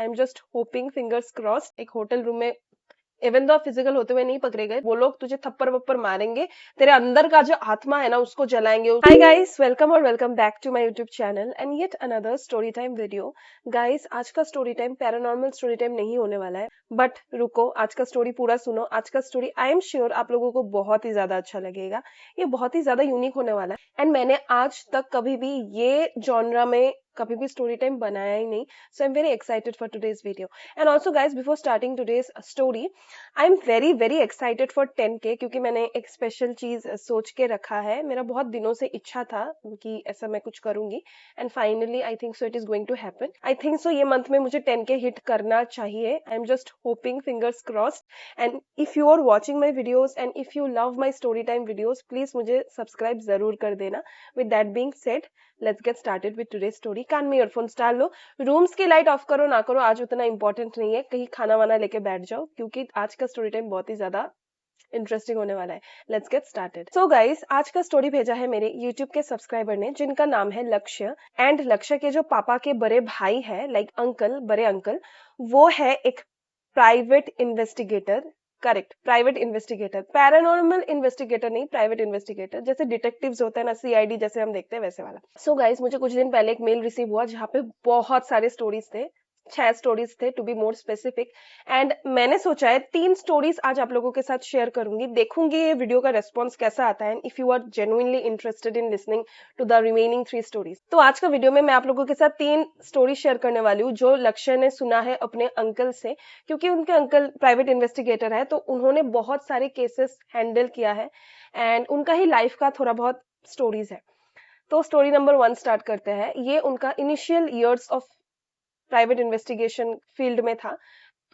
I am just hoping, fingers cross, एक hotel room में even though physical होते हुए नहीं पकड़े गए, वो लोग तुझे थप्पड़ वप्पड़ मारेंगे, तेरे अंदर का जो आत्मा है ना उसको जलाएंगे। हाय गाइस, वेलकम और welcome back to my YouTube channel and yet another story time video. Guys, आज का story time paranormal story time नहीं होने वाला है, बट रुको, आज का स्टोरी पूरा सुनो। आज का स्टोरी आई एम श्योर आप लोगों को बहुत ही ज्यादा अच्छा लगेगा। ये बहुत ही ज्यादा यूनिक होने वाला है एंड मैंने आज तक कभी भी ये जॉनरा में कभी भी स्टोरी टाइम बनाया ही नहीं। So I am very excited for today's video and also guys, before starting today's story, I am very very excited for 10K, क्योंकि मैंने एक स्पेशल चीज सोच के रखा है। मेरा बहुत दिनों से इच्छा था कि ऐसा मैं कुछ करूंगी and finally I think so it is going to happen. I think so ये मंथ में मुझे 10K हिट करना चाहिए। I am just hoping, fingers crossed. And if you are watching my videos and if you love my story time videos, please मुझे subscribe जरूर कर देना। With that being said, let's get started with today's story. कान में earphones डाल लो, rooms की light of करो ना करो, आज उतना इंपॉर्टेंट नहीं है, कहीं खाना वाना लेके बैठ जाओ, क्योंकि आज का स्टोरी टाइम बहुत ही ज्यादा इंटरेस्टिंग होने वाला है। Let's get started. So guys, आज का स्टोरी भेजा है मेरे यूट्यूब के सब्सक्राइबर ने, जिनका नाम है लक्ष्य। एंड लक्ष्य के जो पापा के बड़े भाई है, लाइक अंकल, बड़े अंकल, वो है एक private investigator. Correct, private investigator, paranormal investigator नहीं, प्राइवेट इन्वेस्टिगेटर। जैसे डिटेक्टिव्स होता है ना, सीआईडी जैसे हम देखते हैं, वैसे वाला। सो गाइस, मुझे कुछ दिन पहले एक मेल रिसीव हुआ जहाँ पे बहुत सारे स्टोरीज थे, 6 स्टोरीज थे to be more specific. And मैंने सोचा है 3 स्टोरीज आज आप लोगों के साथ शेयर करूंगी, देखूंगी ये वीडियो का रेस्पॉन्स कैसा आता है, if you are genuinely interested in listening to the remaining 3 stories. तो आज का वीडियो में मैं आप लोगों के साथ 3 स्टोरी शेयर करने वाली हूँ जो लक्ष्य ने सुना है अपने अंकल से, क्योंकि उनके अंकल प्राइवेट इन्वेस्टिगेटर है, तो उन्होंने बहुत सारे केसेस हैंडल किया है एंड उनका ही लाइफ का थोड़ा बहुत स्टोरीज है। तो स्टोरी नंबर 1 स्टार्ट करते हैं। ये उनका initial years of private investigation field में था।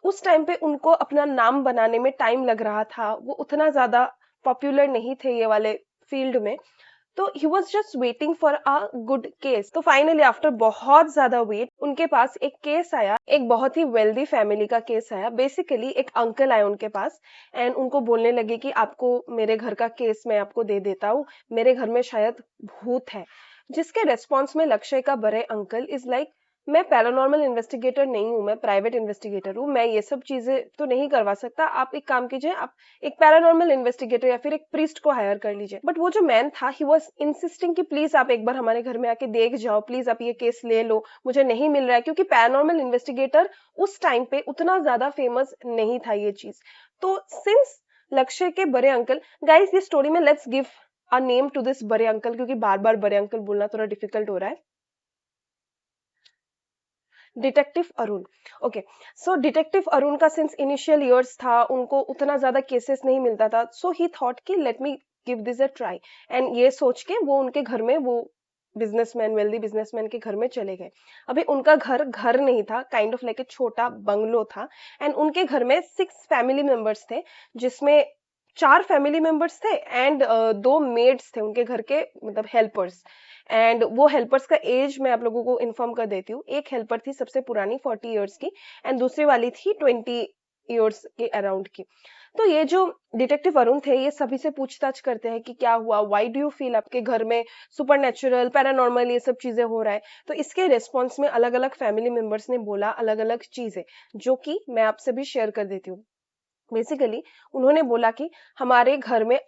उस टाइम पे उनको अपना नाम बनाने में टाइम लग रहा था, वो उतना ज्यादा पॉपुलर नहीं थे ये वाले फील्ड में, तो he was just waiting for a good case. तो फाइनली आफ्टर बहुत ज्यादा वेट उनके पास एक केस आया, एक बहुत ही वेल्दी फैमिली का केस आया। बेसिकली एक अंकल आए उनके पास एंड उनको बोलने लगे कि आपको मेरे घर का केस मैं आपको दे देता हूँ, मेरे घर में शायद भूत है। जिसके रेस्पॉन्स में लक्ष्य का बड़े अंकल इज लाइक, मैं पैरानॉर्मल इन्वेस्टिगेटर नहीं हूँ, मैं प्राइवेट इन्वेस्टिगेटर हूँ, मैं ये सब चीजें तो नहीं करवा सकता। आप एक काम कीजिए, आप एक पैरानॉर्मल इन्वेस्टिगेटर या फिर एक प्रीस्ट को हायर कर लीजिए। बट वो जो मैन था, ही वाज इंसिस्टिंग कि प्लीज आप एक बार हमारे घर में आके देख जाओ, प्लीज आप ये केस ले लो, मुझे नहीं मिल रहा है, क्योंकि पैरानॉर्मल इन्वेस्टिगेटर उस टाइम पे उतना ज्यादा फेमस नहीं था ये चीज। तो सिंस लक्ष्य के बड़े अंकल, गाइस ये स्टोरी में let's give a name to this बड़े अंकल, क्योंकि बार बार बड़े अंकल बोलना थोड़ा डिफिकल्ट हो रहा है। Detective Arun. Okay, so detective Arun का सिंस इनिशियल ईयर्स था, उनको उतना ज्यादा केसेस नहीं मिलता था, सो ही थॉट कि let me give this a try. And ये सोच के वो उनके घर में, वो बिजनेसमैन, वेल्दी बिजनेसमैन के घर में चले गए। अभी उनका घर घर नहीं था, काइंड ऑफ लाइक ए छोटा बंगलो था एंड उनके घर में 6 फैमिली मेंबर्स थे, जिसमें 4 फैमिली मेंबर्स थे एंड 2 मेड्स थे उनके घर के, मतलब हेल्पर्स। एंड वो हेल्पर्स का एज मैं आप लोगों को इन्फॉर्म कर देती हूँ। एक हेल्पर थी सबसे पुरानी 40 इयर्स की एंड दूसरी वाली थी 20 इयर्स के अराउंड की। तो ये जो डिटेक्टिव अरुण थे, ये सभी से पूछताछ करते हैं कि क्या हुआ, व्हाई डू यू फील आपके घर में सुपर नेचुरल, पैरानॉर्मल ये सब चीजें हो रहा है। तो इसके रिस्पॉन्स में अलग अलग फैमिली मेंबर्स ने बोला अलग अलग चीजें, जो कि मैं आपसे भी शेयर कर देती हूँ। बेसिकली उन्होंने बोला कि हमारे घर में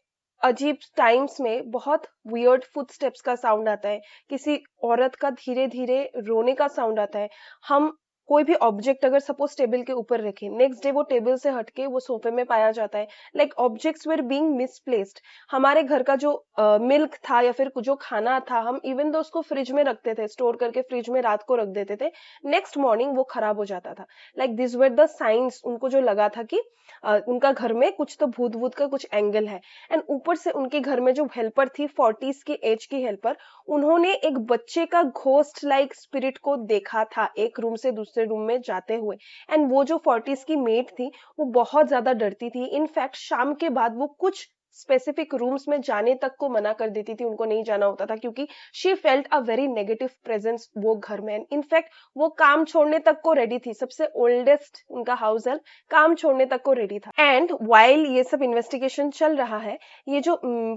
अजीब टाइम्स में बहुत वियर्ड फुटस्टेप्स का साउंड आता है, किसी औरत का धीरे धीरे रोने का साउंड आता है। हम कोई भी ऑब्जेक्ट अगर सपोज टेबल के ऊपर रखें, नेक्स्ट डे वो टेबल से हटके वो सोफे में पाया जाता है, like objects were being misplaced. हमारे घर का जो मिल्क था या फिर जो खाना था, हम इवन दो उसको फ्रिज में रखते थे, स्टोर करके फ्रिज में रात को रख देते थे, नेक्स्ट मॉर्निंग वो खराब हो जाता था। Like this were the science, उनको जो लगा था कि उनका घर में कुछ तो भूत भूत का कुछ एंगल है। एंड ऊपर से उनके घर में जो हेल्पर थी, 40s की एज की हेल्पर, उन्होंने एक बच्चे का घोस्ट लाइक स्पिरिट को देखा था एक रूम से दूसरे रूम में जाते हुए। एंड वो जो 40s की मेड थी, वो बहुत ज्यादा डरती थी। इनफैक्ट शाम के बाद वो कुछ स्पेसिफिक रूम्स में जाने तक को मना कर देती थी, उनको नहीं जाना होता था क्योंकि she felt a very negative presence वो घर में। इनफैक्ट वो काम छोड़ने तक को रेडी थी, सबसे ओल्डेस्ट उनका हाउस हेल्प काम छोड़ने तक को रेडी था। एंड वाइल ये सब इन्वेस्टिगेशन चल रहा है, ये जो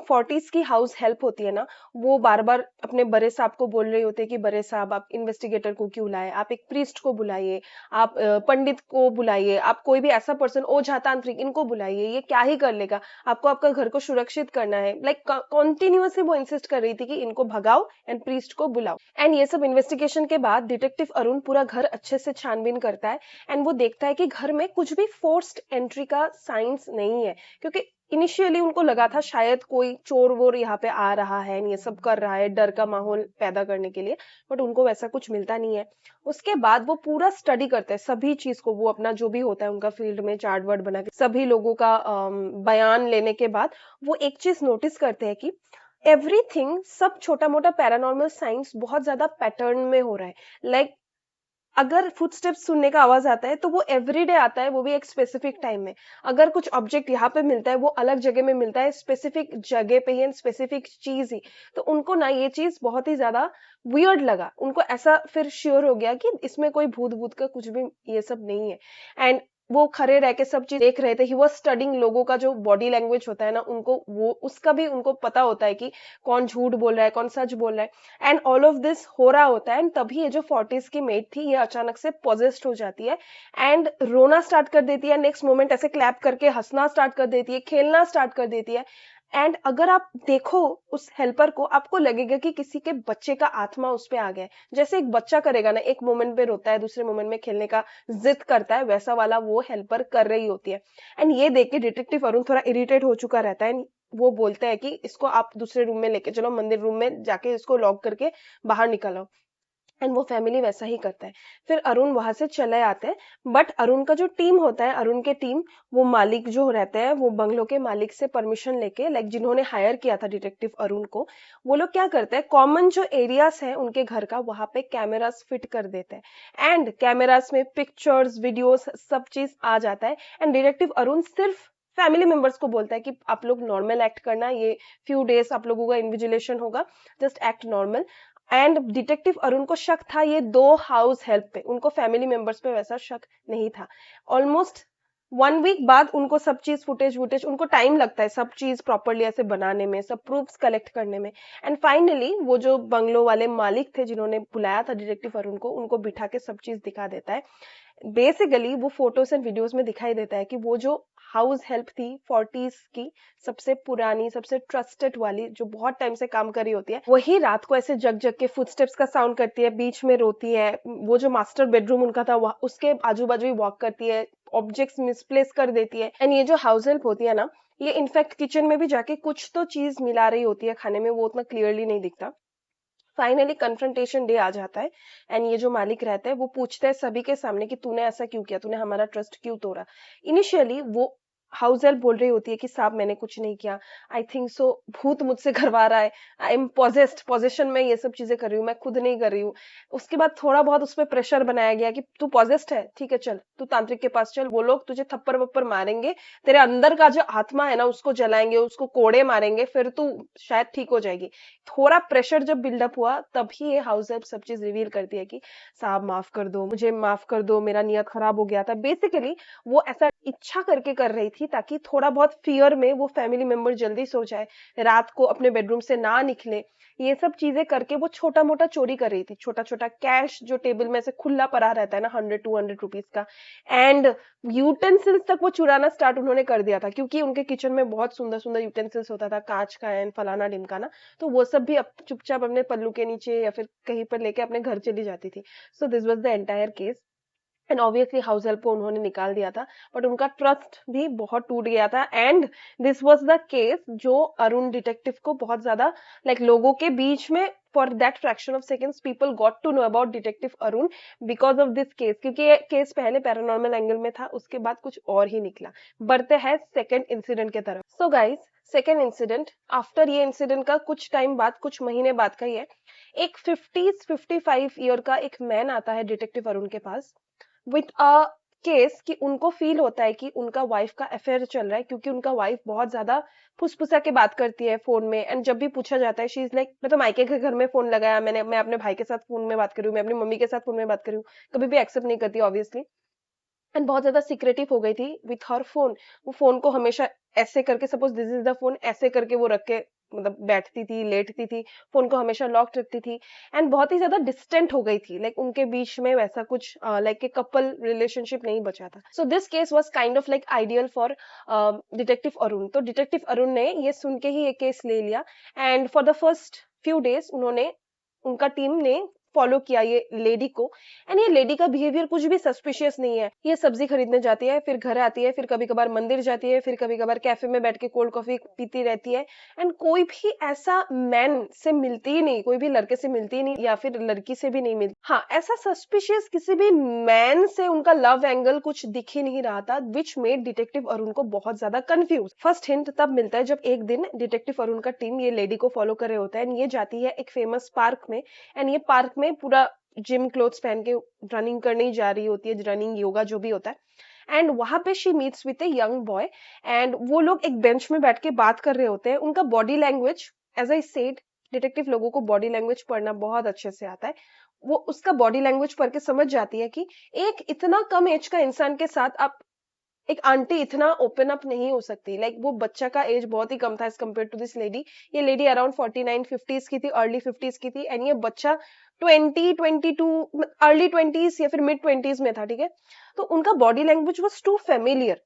40s की हाउस हेल्प होती है ना, वो बार बार अपने बड़े साहब को बोल रहे होते हैं कि बड़े साहब आप इन्वेस्टिगेटर को क्यों लाए, आप एक प्रीस्ट को बुलाइए, आप पंडित को बुलाइए, आप कोई भी ऐसा पर्सन ओझा तांत्रिक इनको बुलाइए, ये क्या ही कर लेगा, आपको आपका घर को सुरक्षित करना है। लाइक कॉन्टिन्यूअसली वो इंसिस्ट कर रही थी कि इनको भगाओ एंड प्रीस्ट को बुलाओ। एंड ये सब इन्वेस्टिगेशन के बाद डिटेक्टिव अरुण पूरा घर अच्छे से छानबीन करता है एंड वो देखता है कि घर में कुछ भी फोर्स्ड एंट्री का साइंस नहीं है, क्योंकि इनिशियली उनको लगा था शायद कोई चोर वोर यहाँ पे आ रहा है, ये सब कर रहा है डर का माहौल पैदा करने के लिए, बट उनको वैसा कुछ मिलता नहीं है। उसके बाद वो पूरा स्टडी करते हैं सभी चीज को, वो अपना जो भी होता है उनका फील्ड में चार्ट वर्ट बना के सभी लोगों का बयान लेने के बाद वो एक चीज नोटिस करते हैं कि एवरीथिंग, सब छोटा मोटा पैरानॉर्मल साइंस बहुत ज्यादा पैटर्न में हो रहा है। लाइक अगर फुटस्टेप्स सुनने का आवाज आता है तो वो एवरीडे आता है, वो भी एक स्पेसिफिक टाइम में। अगर कुछ ऑब्जेक्ट यहाँ पे मिलता है वो अलग जगह में मिलता है, स्पेसिफिक जगह पे ही, स्पेसिफिक चीज ही। तो उनको ना ये चीज बहुत ही ज्यादा वियर्ड लगा, उनको ऐसा फिर श्योर हो गया कि इसमें कोई भूत भूत का कुछ भी ये सब नहीं है। एंड वो खड़े रह के सब चीज देख रहे थे, ही वाज स्टडिंग लोगों का जो बॉडी लैंग्वेज होता है ना, उनको वो उसका भी उनको पता होता है कि कौन झूठ बोल रहा है कौन सच बोल रहा है। एंड ऑल ऑफ दिस हो रहा होता है एंड तभी ये जो 40s की मेड थी ये अचानक से पॉजेस्ड हो जाती है एंड रोना स्टार्ट कर देती है। नेक्स्ट मोमेंट ऐसे क्लैप करके हंसना स्टार्ट कर देती है, खेलना स्टार्ट कर देती है। एंड अगर आप देखो उस हेल्पर को, आपको लगेगा कि किसी के बच्चे का आत्मा उस पे आ गया है, जैसे एक बच्चा करेगा ना, एक मोमेंट पे रोता है दूसरे मोमेंट में खेलने का जिद करता है, वैसा वाला वो हेल्पर कर रही होती है। एंड ये देख के डिटेक्टिव अरुण थोड़ा इरिटेट हो चुका रहता है। वो बोलते हैं कि इसको आप दूसरे रूम में लेके चलो, मंदिर रूम में जाके इसको लॉक करके बाहर निकलो। एंड वो फैमिली वैसा ही करता है। फिर अरुण वहां से चले आते हैं, बट अरुण का जो टीम होता है, अरुण के टीम, वो मालिक जो रहते हैं, वो बंगलो के मालिक से परमिशन लेके, लाइक जिन्होंने हायर किया था डिटेक्टिव अरुण को, वो लोग क्या करते हैं, कॉमन जो एरियाज है उनके घर का वहां पे कैमरास फिट कर देते हैं एंड कैमरास में पिक्चर्स वीडियोस सब चीज आ जाता है। एंड डिटेक्टिव अरुण सिर्फ फैमिली मेंबर्स को बोलता है कि आप लोग नॉर्मल एक्ट करना, ये फ्यू डेज आप लोगों का इन्विजिलेशन होगा, just act normal. And detective Arun को शक था ये 2 हाउस हेल्प पे, उनको फैमिली मेंबर्स पे वैसा शक नहीं था। ऑलमोस्ट 1 वीक बाद उनको सब चीज फुटेज वुटेज, उनको टाइम लगता है सब चीज प्रॉपरली ऐसे बनाने में, सब प्रूफ्स कलेक्ट करने में। एंड फाइनली वो जो बंगलो वाले मालिक थे जिन्होंने बुलाया था डिटेक्टिव अरुण को, उनको बिठा के सब चीज दिखा देता है। बेसिकली वो फोटोज एंड वीडियोस में दिखाई देता है कि वो जो हाउस हेल्प थी 40s की, सबसे पुरानी सबसे ट्रस्टेड वाली, जो बहुत टाइम से काम कर रही होती है, वही रात को ऐसे जग जग के फुटस्टेप्स का साउंड करती है, बीच में रोती है। वो जो मास्टर बेडरूम उनका था उसके आजू बाजू ही वॉक करती है, ऑब्जेक्ट्स मिसप्लेस कर देती है। एंड ये जो हाउस हेल्प होती है ना, ये इनफैक्ट किचन में भी जाके कुछ तो चीज मिला रही होती है खाने में, वो उतना क्लियरली नहीं दिखता। फाइनली कन्फ्रंटेशन डे आ जाता है एंड ये जो मालिक रहते हैं वो पूछते हैं सभी के सामने कि तूने ऐसा क्यों किया, तूने हमारा ट्रस्ट क्यों तोड़ा। इनिशियली वो हाउस हेल्प बोल रही होती है कि साहब मैंने कुछ नहीं किया, आई थिंक सो भूत मुझसे करवा रहा है, आई एम पॉजेस्ड, पॉजेशन में ये सब चीजें कर रही हूँ, मैं खुद नहीं कर रही हूँ। उसके बाद थोड़ा बहुत उसपे प्रेशर बनाया गया कि तू पॉजेस्ड है, ठीक है चल तू तांत्रिक के पास चल, वो लोग तुझे थप्पड़ वप्पड़ मारेंगे, तेरे अंदर का जो आत्मा है ना उसको जलाएंगे, उसको कोड़े मारेंगे, फिर तू शायद ठीक हो जाएगी। थोड़ा प्रेशर जब बिल्डअप हुआ तभी ये हाउस हेल्प सब चीज रिवील करती है कि साहब माफ कर दो, मुझे माफ कर दो, मेरा नियत खराब हो गया था। बेसिकली वो ऐसा इच्छा करके कर रही थी ताकि थोड़ा बहुत फियर में वो फैमिली मेंबर जल्दी सो जाए, रात को अपने बेडरूम से ना निकले। ये सब चीजें करके वो छोटा मोटा चोरी कर रही थी, छोटा छोटा कैश जो टेबल में से खुला पड़ा रहता है ना 100-200 रुपीज का, एंड यूटेंसिल्स तक वो चुराना स्टार्ट उन्होंने कर दिया था, क्योंकि उनके किचन में बहुत सुंदर सुंदर यूटेंसिल्स होता था, कांच का एंड फलाना ढिमकाना, तो वो सब भी चुपचाप अपने पल्लू के नीचे या फिर कहीं पर लेके अपने घर चली जाती थी। So this was the entire case and obviously house help को उन्होंने निकाल दिया था, बट उनका ट्रस्ट भी बहुत टूट गया था। And this was the case जो अरुण डिटेक्टिव को बहुत ज्यादा लाइक लोगों के बीच में for that fraction of seconds people got to know about detective Arun because of this case, क्योंकि ये केस पहले पैरानॉर्मल एंगल में था, उसके बाद कुछ और ही निकला। बढ़ते हैं सेकेंड इंसिडेंट के तरफ। So guys second incident, after ये इंसिडेंट का कुछ टाइम बाद, कुछ महीने बाद का ही है, एक 55 ईयर का एक मैन आता है डिटेक्टिव अरुण के पास with a केस कि उनको फील होता है कि उनका वाइफ का अफेयर चल रहा है, क्योंकि उनका वाइफ बहुत ज्यादा फुसफुसा के बात करती है फोन में। एंड जब भी पूछा जाता है शी इज लाइक, मैं तो मायके के घर में फोन लगाया, मैं अपने भाई के साथ फोन में बात करी हूँ, मैं अपनी मम्मी के साथ फोन में बात करी हूँ, कभी भी एक्सेप्ट नहीं करती ऑब्वियसली। एंड बहुत ज्यादा सीक्रेटिव हो गई थी विथ हर फोन। वो फोन को हमेशा ऐसे करके, suppose this is the phone, ऐसे करके वो रख के मतलब बैठती थी, लेटती थी, फोन को हमेशा लॉक रखती थी। एंड बहुत ही ज्यादा डिस्टेंट हो गई थी, लाइक उनके बीच में वैसा कुछ लाइक ए कपल रिलेशनशिप नहीं बचा था। So this case was kind of like ideal for detective Arun. तो डिटेक्टिव अरुण ने ये सुन के ही ये केस ले लिया। And for the first few days उन्होंने, उनका टीम ने फॉलो किया ये लेडी को। एंड ये लेडी का बिहेवियर कुछ भी सस्पिशियस नहीं है। ये सब्जी खरीदने जाती है, फिर घर आती है, फिर कभी कभार मंदिर जाती है, फिर कभी कभार कैफे में बैठ के कोल्ड कॉफी पीती रहती है। एंड कोई भी ऐसा मैन से मिलती ही नहीं, कोई भी लड़के से मिलती ही नहीं, या फिर लड़की से भी नहीं मिलती। हाँ, ऐसा सस्पिशियस किसी भी मैन से उनका लव एंगल कुछ दिख ही नहीं रहा था, विच मेड डिटेक्टिव अरुण को बहुत ज्यादा कंफ्यूज। फर्स्ट हिंट तब मिलता है जब एक दिन डिटेक्टिव अरुण का टीम ये लेडी को फॉलो कर रहे होता है। ये जाती है एक फेमस पार्क में। एंड ये पार्क में पूरा जिम क्लोथ्स पहन के रनिंग करने जा रही होती है, रनिंग योगा जो भी होता है। एंड वहां पे she meets with a young boy. And वो लोग एक बेंच में बैठ के बात कर रहे होते हैं। उनका body language, as I said, detective लोगों को बॉडी लैंग्वेज पढ़ना बहुत अच्छे से आता है। वो उसका बॉडी लैंग्वेज पढ़ के समझ जाती है कि एक इतना कम एज का इंसान के साथ आप, एक आंटी इतना ओपन अप नहीं हो सकती। लाइक वो बच्चा का एज बहुत ही कम था as compare to this lady. ये लेडी अराउंड 49-50s की थी, अर्ली 50s की थी। एंड ये बच्चा 20-22 अर्ली 20s या फिर मिड 20s में था, ठीक है। तो उनका body language was too familiar.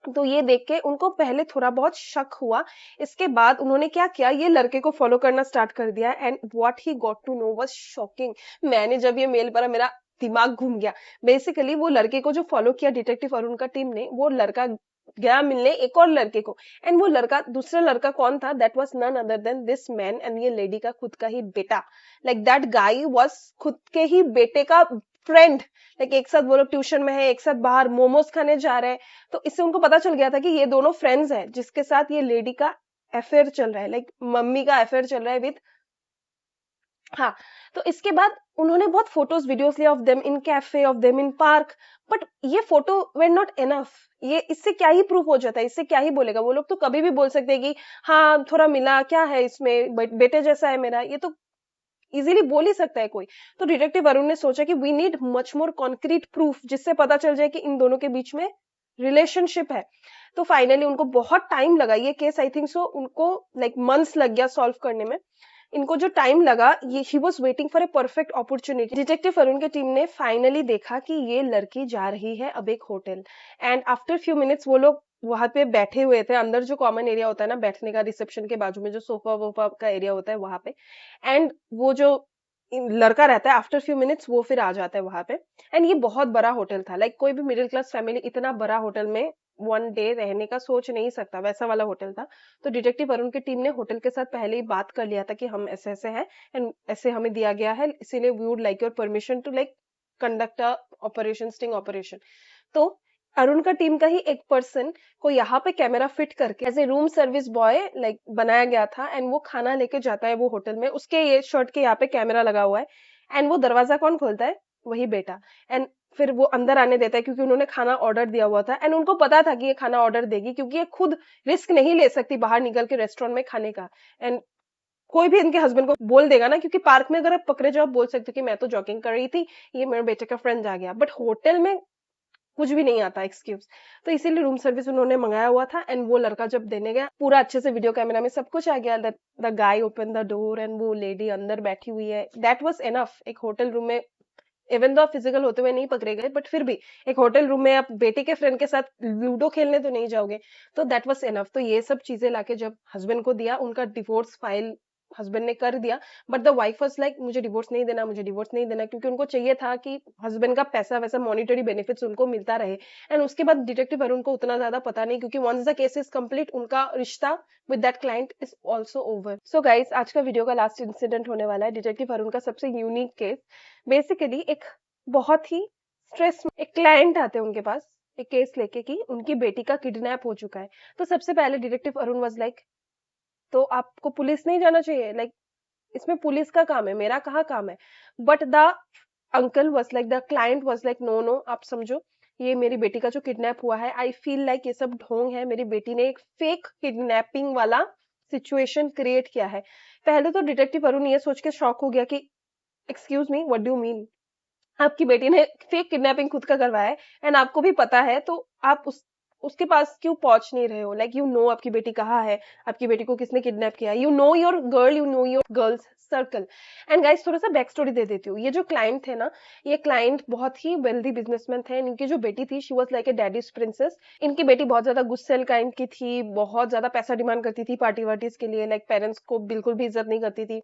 तो ये देख के उनको पहले थोड़ा बहुत शक हुआ। इसके बाद उन्होंने क्या किया, ये लड़के को फॉलो करना स्टार्ट कर दिया। And what he got to know was shocking. मैंने जब ये मेल पढ़ा मेरा दिमाग घूम गया। बेसिकली वो लड़के को जो फॉलो किया डिटेक्टिव अरुण का टीम ने, वो लड़का गया मिलने एक और लड़के को। एंड वो लड़का, दूसरा लड़का कौन था, that was none other than this man and ये लेडी का खुद का ही बेटा। लाइक दैट गाय वाज खुद के ही बेटे का फ्रेंड। लाइक एक साथ वो लोग ट्यूशन में है, एक साथ बाहर मोमोज खाने जा रहे हैं। तो इससे उनको पता चल गया था कि ये दोनों फ्रेंड्स हैं जिसके साथ ये लेडी का अफेयर चल रहा है, लाइक मम्मी का अफेयर चल रहा है विद। हाँ, तो इसके बाद उन्होंने बहुत फोटोज वीडियोस लिया of them in cafe, of them in park. But ये फोटो वेर नॉट इनफ। ये इससे क्या ही प्रूफ हो जाता है, इससे क्या ही बोलेगा। वो लोग तो कभी भी बोल सकते हैं कि हाँ थोड़ा मिला, क्या है इसमें, बेटे जैसा है मेरा, ये तो इजीली बोल ही सकता है कोई। तो डिटेक्टिव अरुण ने सोचा कि we need much more concrete proof, जिससे पता चल जाए कि इन दोनों के बीच में रिलेशनशिप है। तो फाइनली उनको बहुत टाइम लगा ये केस, आई थिंक सो उनको लाइक मंथ्स लग गया सॉल्व करने में। इनको जो टाइम लगा, ये he was waiting for a perfect opportunity. Detective Arun की टीम ने फाइनली देखा कि ये लड़की जा रही है अब एक hotel. And after few minutes वो लोग वहां पे बैठे हुए थे, अंदर जो कॉमन एरिया होता है ना बैठने का, रिसेप्शन के बाजू में जो सोफा वोफा का एरिया होता है वहां पे। एंड वो जो लड़का रहता है, आफ्टर फ्यू मिनट्स वो फिर आ जाता है वहां पे। एंड ये बहुत बड़ा होटल था, लाइक कोई भी मिडिल क्लास फैमिली इतना बड़ा होटल में वन डे रहने का सोच नहीं सकता, वैसा वाला होटल था। तो डिटेक्टिव अरुण की टीम ने होटल के साथ पहले ही बात कर लिया था कि हम ऐसे ऐसे हैं एंड ऐसे हमें दिया गया है, इसीलिए we would like your permission to like conduct a operation, sting operation. तो अरुण का टीम का ही एक पर्सन को यहाँ पे कैमरा फिट करके as a room service boy like बनाया गया था। एंड वो खाना लेके जाता है वो होटल में, उसके ये शर्ट के यहाँ पे कैमरा लगा हुआ है। एंड वो दरवाजा कौन खोलता है, वही बेटा। एंड फिर वो अंदर आने देता है क्योंकि उन्होंने खाना ऑर्डर दिया हुआ था। एंड उनको पता था कि ये खाना ऑर्डर देगी, क्योंकि ये खुद रिस्क नहीं ले सकती बाहर निकल के रेस्टोरेंट में खाने का। एंड कोई भी इनके हस्बैंड को बोल देगा ना, क्योंकि पार्क में अगर आप पकड़े जाओ, आप बोल सकते हो कि मैं तो जॉगिंग कर रही थी, ये मेरे बेटे का फ्रेंड आ गया। बट होटल में कुछ भी नहीं आता एक्सक्यूज। तो इसीलिए रूम सर्विस उन्होंने मंगाया हुआ था। एंड वो लड़का जब देने गया, पूरा अच्छे से वीडियो कैमरा में सब कुछ आ गया। The guy open the door and वो लेडी अंदर बैठी हुई है। That was enough. एक होटल रूम में, इवन दो फिजिकल होते हुए नहीं पकड़े गए, बट फिर भी एक होटल रूम में आप बेटे के फ्रेंड के साथ लूडो खेलने तो नहीं जाओगे। तो दैट वाज एनफ। तो ये सब चीजें लाके जब हस्बैंड को दिया, उनका डिवोर्स फाइल हस्बैंड ने कर दिया। But the wife was like मुझे डिवोर्स नहीं देना, मुझे डिवोर्स नहीं देना, क्योंकि उनको चाहिए था कि हस्बैंड का पैसा वैसा मॉनिटरी बेनिफिट्स उनको मिलता रहे। एंड उसके बाद डिटेक्टिव अरुण को उतना ज्यादा पता नहीं, क्योंकि once the case is complete, उनका रिश्ता with that client is also over. So guys, आज का वीडियो का लास्ट इंसिडेंट होने वाला है डिटेक्टिव अरुण का सबसे यूनिक केस। बेसिकली एक बहुत ही स्ट्रेस, एक क्लाइंट आते हैं उनके पास एक केस लेके कि उनकी बेटी का किडनैप हो चुका है। तो सबसे पहले डिटेक्टिव अरुण वाज लाइक, तो आपको पुलिस नहीं जाना चाहिए, लाइक इसमें पुलिस का काम है, मेरा कहाँ काम है। But the uncle was like, the client was like, no no, आप समझो ये मेरी बेटी का जो किडनैप हुआ है, आई फील लाइक ये सब ढोंग है, मेरी बेटी ने एक फेक किडनैपिंग वाला सिचुएशन क्रिएट किया है। पहले तो डिटेक्टिव अरुण ये सोच के शॉक हो गया कि excuse me, what do mean, आपकी बेटी ने फेक किडनैपिंग खुद का करवाया है एंड आपको भी पता है, तो आप उसके पास क्यों पहुंच नहीं रहे हो? लाइक यू नो आपकी बेटी कहाँ है, आपकी बेटी को किसने किडनैप किया, you know your girl, you know your girls circle. And guys थोड़ा सा बैक स्टोरी दे देती हूँ। ये जो क्लाइंट थे ना, ये क्लाइंट बहुत ही वेल्दी बिजनेसमैन थे। इनकी जो बेटी थी, she was like a daddies princess. इनकी बेटी बहुत ज्यादा गुस्सेल काइंड की थी, बहुत ज्यादा पैसा डिमांड करती थी पार्टी वार्टीज के लिए, लाइक पेरेंट्स को बिल्कुल भी इज्जत नहीं करती थी,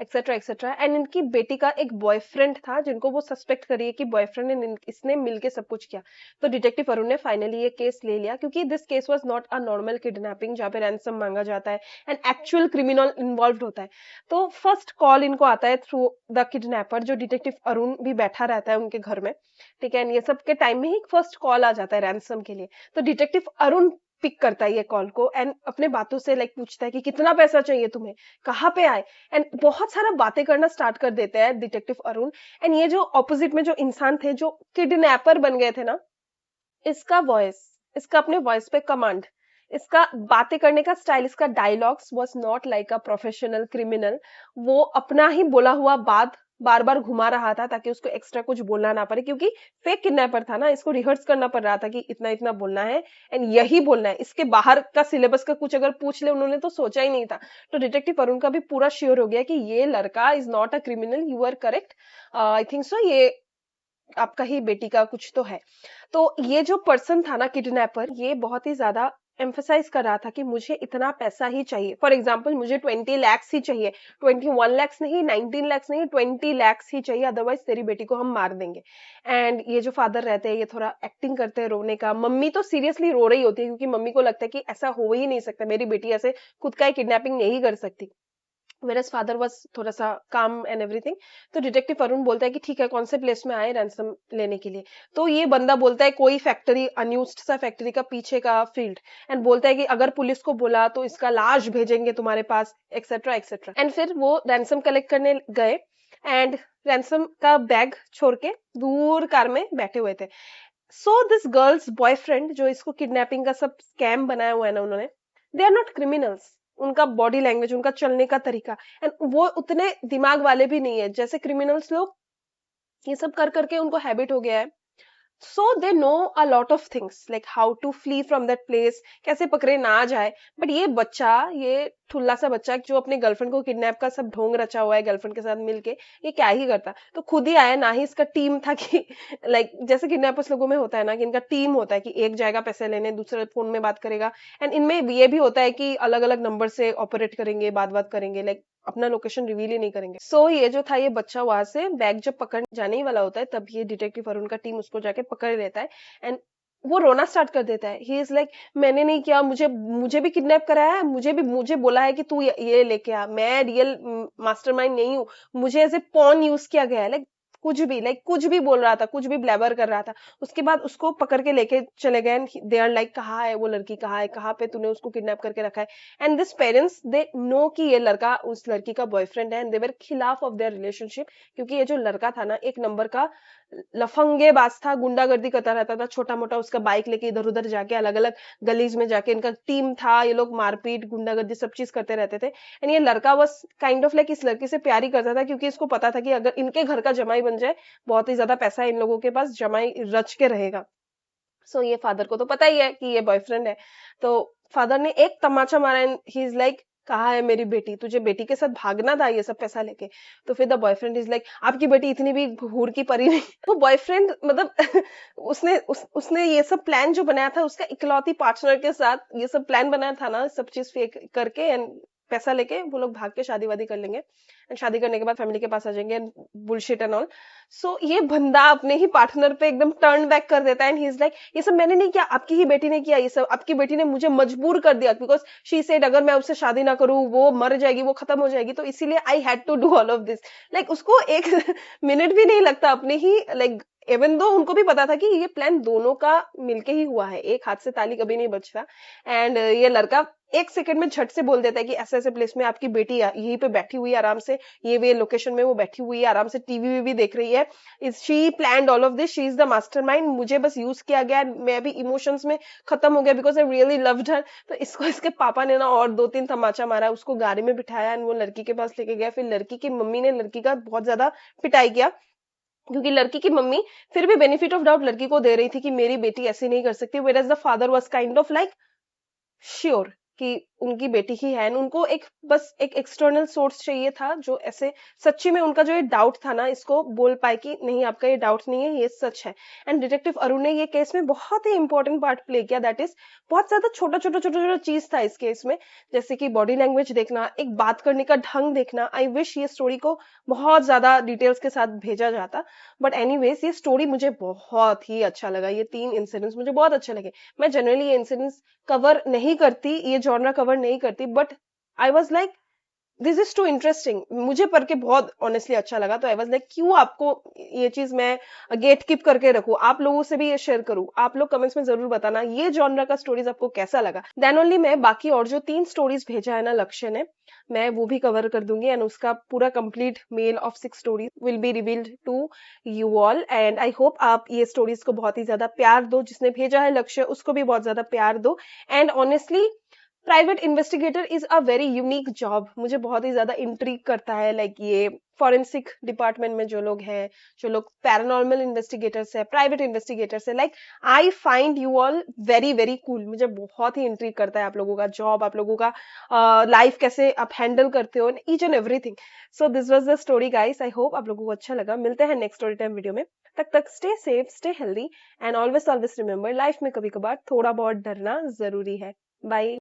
एक्सेट्रा एक्सेट्रा। एंड इनकी बेटी का एक बॉयफ्रेंड था जिनको वो सस्पेक्ट करिए कि बॉयफ्रेंड ने इसने मिलके सब कुछ किया। तो डिटेक्टिव अरुण ने फाइनली ये केस ले लिया, क्योंकि this case was not a normal kidnapping जहाँ पे रैंसम मांगा जाता है एंड एक्चुअल क्रिमिनल इन्वॉल्व होता है। तो फर्स्ट कॉल इनको आता है थ्रू द किडनैपर, जो डिटेक्टिव अरुण भी बैठा रहता है उनके घर में, ठीक है। ये सब के टाइम में ही फर्स्ट कॉल आ जाता है रैंसम के लिए। तो डिटेक्टिव अरुण पिक करता है ये कॉल को एंड अपने बातों से लाइक पूछता है कि कितना पैसा चाहिए तुम्हें, कहाँ पे आए, एंड बहुत सारा बातें करना स्टार्ट कर देते हैं डिटेक्टिव अरुण। एंड ये जो ऑपोजिट में जो इंसान थे जो किडनैपर बन गए थे ना, इसका वॉइस, इसका अपने वॉइस पे कमांड, इसका बातें करने का स्टाइल, इसका dialogues was not like a professional criminal. वो अपना ही बोला हुआ बात बार बार घुमा रहा था ताकि उसको एक्स्ट्रा कुछ बोलना ना पड़े, क्योंकि फेक किडनैपर था ना, इसको रिहर्स करना पड़ रहा था कि इतना इतना बोलना है एंड यही बोलना है, इसके बाहर का सिलेबस का कुछ अगर पूछ ले उन्होंने तो सोचा ही नहीं था। तो डिटेक्टिव अरुण का भी पूरा श्योर हो गया कि ये लड़का is not a criminal, you are correct, I think so, ये आपका ही बेटी का कुछ तो है। तो ये जो पर्सन था ना किडनैपर, ये बहुत ही ज्यादा एम्फेसाइज कर रहा था कि मुझे इतना पैसा ही चाहिए। फॉर एग्जाम्पल मुझे 20 लैक्स ही चाहिए, 21 लैक्स नहीं, 19 लैक्स नहीं, 20 लैक्स ही चाहिए, अदरवाइज तेरी बेटी को हम मार देंगे। एंड ये जो फादर रहते हैं ये थोड़ा एक्टिंग करते हैं रोने का, मम्मी तो सीरियसली रो रही होती है क्योंकि मम्मी को लगता है कि ऐसा हो ही नहीं सकता, मेरी बेटी ऐसे खुद का किडनैपिंग नहीं कर सकती। whereas father was थोड़ा सा काम एंड एवरीथिंग। तो डिटेक्टिव अरुण बोलता है कि ठीक है, कौन से प्लेस में आए रैंसम लेने के लिए। तो ये बंदा बोलता है कोई फैक्ट्री, अनयूज्ड सा फैक्ट्री का पीछे का फील्ड, एंड बोलता है कि अगर पुलिस को बोला तो इसका लाश भेजेंगे तुम्हारे पास, एक्सेट्रा एक्सेट्रा। एंड फिर वो रैंसम कलेक्ट करने गए एंड रैंसम का बैग छोड़ के दूर कार में बैठे हुए थे। सो दिस गर्ल्स बॉयफ्रेंड जो इसको किडनैपिंग का सब स्कैम बनाया हुआ है ना उन्होंने, दे आर नॉट क्रिमिनल्स। उनका बॉडी लैंग्वेज, उनका चलने का तरीका, एंड वो उतने दिमाग वाले भी नहीं है जैसे क्रिमिनल्स लोग, ये सब कर करके उनको हैबिट हो गया है। So they know a lot of things like how to flee from that place, कैसे पकड़े ना जाए। बट ये बच्चा, ये ठुल्ला सा बच्चा जो अपने गर्लफ्रेंड को किडनैप का सब ढोंग रचा हुआ है गर्लफ्रेंड के साथ मिलके, ये क्या ही करता। तो खुद ही आया, ना ही इसका टीम था कि लाइक जैसे किडनैपर्स लोगों में होता है ना कि इनका टीम होता है कि एक जाएगा पैसे लेने, दूसरे फोन में बात करेगा, एंड इनमें ये भी होता है कि अलग अलग नंबर से ऑपरेट करेंगे, बात करेंगे, लाइक अपना लोकेशन रिवील ही नहीं करेंगे। सो ये जो था, ये बच्चा वहां से बैग जब पकड़ जाने ही वाला होता है तब ये डिटेक्टिव और उनका टीम उसको जाके पकड़ लेता है एंड वो रोना स्टार्ट कर देता है। ही इज लाइक, मैंने नहीं किया, मुझे भी किडनैप कराया है, मुझे बोला है कि तू ये लेके आ, मैं रियल मास्टरमाइंड नहीं हूँ, मुझे एज ए पॉन यूज किया गया है। कुछ भी बोल रहा था, कुछ भी ब्लैबर कर रहा था। उसके बाद उसको पकड़ के लेके चले गए, दे आर लाइक, कहाँ है वो लड़की, कहाँ है, कहाँ पे तूने उसको किडनैप करके रखा है। And this parents they know कि ये लड़का उस लड़की का बॉयफ्रेंड है एंड दे वर खिलाफ ऑफ देयर रिलेशनशिप, क्योंकि ये जो लड़का था ना एक नंबर का लफंगेबाज था, गुंडागर्दी करता रहता था, छोटा मोटा उसका बाइक लेके इधर उधर जाके अलग अलग गलीज में जाके, इनका टीम था, ये लोग मारपीट गुंडागर्दी सब चीज करते रहते थे। एंड ये लड़का बस काइंड ऑफ लाइक इस लड़की से प्यार ही करता था, क्योंकि इसको पता था कि अगर इनके घर का जमाई बन जाए, बहुत ही ज्यादा पैसा इन लोगों के पास, जमाई रच के रहेगा। सो ये फादर को तो पता ही है कि ये बॉयफ्रेंड है। तो फादर ने एक तमाचा मारा एंड ही इज लाइक, कहाँ है मेरी बेटी, तुझे बेटी के साथ भागना था ये सब पैसा लेके। तो फिर द बॉयफ्रेंड इज लाइक, आपकी बेटी इतनी भी हूर की परी नहीं। वो बॉयफ्रेंड मतलब उसने ये सब प्लान जो बनाया था उसका इकलौती पार्टनर के साथ ये सब प्लान बनाया था ना, सब चीज फेक करके एंड पैसा लेके वो लोग भाग के शादी वादी कर लेंगे एंड शादी करने के बाद फैमिली के पास आ जाएंगे, बुलशिट एंड ऑल। सो ये बंदा अपने ही पार्टनर पे एकदम टर्न बैक कर देता है एंड ही इज लाइक, ये सब मैंने नहीं किया, आपकी ही बेटी ने किया ये सब, आपकी बेटी ने मुझे मजबूर कर दिया, बिकॉज शी सेड अगर मैं उससे शादी ना करूं वो मर जाएगी, वो खत्म हो जाएगी, तो इसीलिए I had to do all of this. Like उसको एक मिनट भी नहीं लगता अपने ही लाइक, इवन दो उनको भी पता था कि ये प्लान दोनों का मिलके ही हुआ है, एक हाथ से ताली कभी नहीं बजता। एंड ये लड़का एक सेकंड में झट से बोल देता है कि ऐसे ऐसे प्लेस में आपकी बेटी यहीं पे बैठी हुई है आराम से, ये वे लोकेशन में वो बैठी हुई है, आराम से टीवी भी देख रही है, is she planned all of this, she is the mastermind, मुझे बस यूज किया गया, मैं भी इमोशंस में खत्म हो गया because I really loved her. तो इसको इसके पापा ने ना और 2-3 तमाचा मारा, उसको गाड़ी में बिठाया एंड वो लड़की के पास लेके गया। फिर लड़की की मम्मी ने लड़की का बहुत ज्यादा पिटाई किया, क्योंकि लड़की की मम्मी फिर भी बेनिफिट ऑफ डाउट लड़की को दे रही थी कि मेरी बेटी ऐसी नहीं कर सकती, whereas the father was kind of like sure कि उनकी बेटी ही है। उनको एक बस एक एक्सटर्नल सोर्स चाहिए था जो ऐसे सच्ची में उनका जो ये डाउट था ना, इसको बोल पाए कि नहीं आपका ये डाउट नहीं है, ये सच है। एंड डिटेक्टिव अरुण ने ये केस में बहुत ही इंपॉर्टेंट पार्ट प्ले किया, दैट इज बहुत ज्यादा छोटा छोटा छोटा छोटा चीज था इस केस में, जैसे कि बॉडी लैंग्वेज देखना, एक बात करने का ढंग देखना। आई विश ये स्टोरी को बहुत ज्यादा डिटेल्स के साथ भेजा जाता, बट एनीवेज ये स्टोरी मुझे बहुत ही अच्छा लगा। ये 3 इंसिडेंट्स मुझे बहुत अच्छे लगे। मैं जनरली ये इंसिडेंट्स कवर नहीं करती, ये जॉनरा कवर नहीं करती, but I was like this is too interesting, मुझे पढ़ के बहुत ऑनेस्टली अच्छा लगा। तो आई वाज लाइक क्यों आपको ये चीज मैं गेट कीप करके रखूं, आप लोगों से भी ये शेयर करूं। आप लोग कमेंट्स में जरूर बताना ये जॉनरा का स्टोरीज आपको कैसा लगा। देन ओनली मैं बाकी और जो 3 स्टोरीज भेजा है ना लक्ष्य ने, मैं वो भी कवर कर दूंगी एंड उसका पूरा complete mail of 6 stories will be revealed to you all. And I hope आप ये स्टोरीज को बहुत ही ज्यादा प्यार दो, जिसने भेजा है लक्ष्य उसको भी बहुत ज्यादा प्यार दो। And honestly private investigator is a very unique job, मुझे बहुत ही ज्यादा इंट्रीग करता है। लाइक ये फॉरेंसिक डिपार्टमेंट में जो लोग हैं, जो लोग पैरानॉर्मल इन्वेस्टिगेटर्स है, प्राइवेट इन्वेस्टिगेटर्स है, like I find you all very very cool. मुझे बहुत ही इंट्रीग करता है आप लोगों का जॉब, आप लोगों का लाइफ कैसे आप हैंडल करते हो, each and everything. So this was the story guys, I hope आप लोगों को अच्छा लगा। मिलते हैं नेक्स्ट स्टोरी टाइम वीडियो में, तब तक stay safe, stay healthy and always always remember, life में कभी कभार थोड़ा बहुत डरना जरूरी है। बाय।